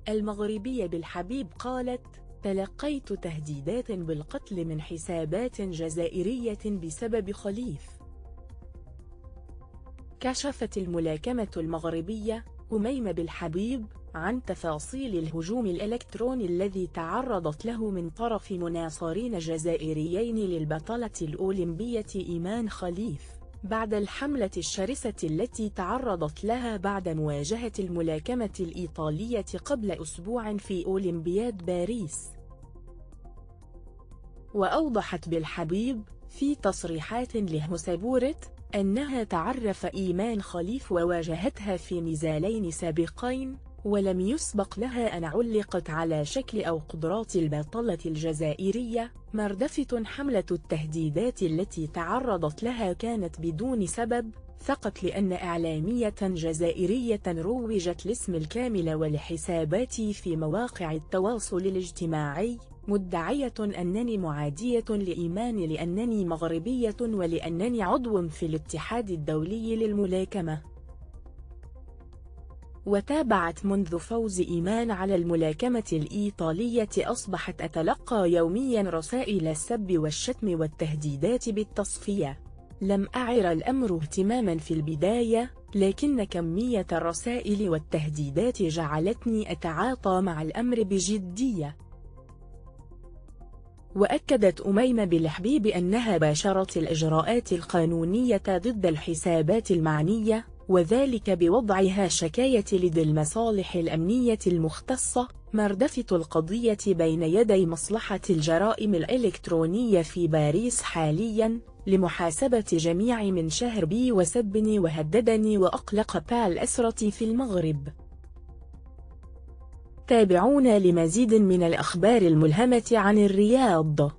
المغربية بالحبيب قالت: تلقيت تهديدات بالقتل من حسابات جزائرية بسبب خليف. كشفت الملاكمة المغربية أميمة بالحبيب عن تفاصيل الهجوم الإلكتروني الذي تعرضت له من طرف مناصرين جزائريين للبطلة الأولمبية إيمان خليف، بعد الحملة الشرسة التي تعرضت لها بعد مواجهة الملاكمة الإيطالية قبل أسبوع في أولمبياد باريس. وأوضحت بالحبيب في تصريحات له سبورت أنها تعرف إيمان خليف وواجهتها في نزالين سابقين، ولم يسبق لها أن علقت على شكل أو قدرات البطلة الجزائرية. مردفة حملة التهديدات التي تعرضت لها كانت بدون سبب، فقط لأن إعلامية جزائرية روجت لاسم الكامل ولحساباتي في مواقع التواصل الاجتماعي، مدعية أنني معادية لإيمان لأنني مغربية ولأنني عضو في الاتحاد الدولي للملاكمة. وتابعت: منذ فوز إيمان على الملاكمة الإيطالية أصبحت أتلقى يوميا رسائل السب والشتم والتهديدات بالتصفية. لم أعر الأمر اهتماما في البداية، لكن كمية الرسائل والتهديدات جعلتني أتعاطى مع الأمر بجدية. وأكدت أميمة بالحبيب أنها باشرت الإجراءات القانونية ضد الحسابات المعنية، وذلك بوضعها شكاية لدى المصالح الأمنية المختصة. مردفة القضية بين يدي مصلحة الجرائم الإلكترونية في باريس حاليا لمحاسبة جميع من شهر بي وسبني وهددني وأقلق بالأسرة في المغرب. تابعونا لمزيد من الأخبار الملهمة عن الرياض.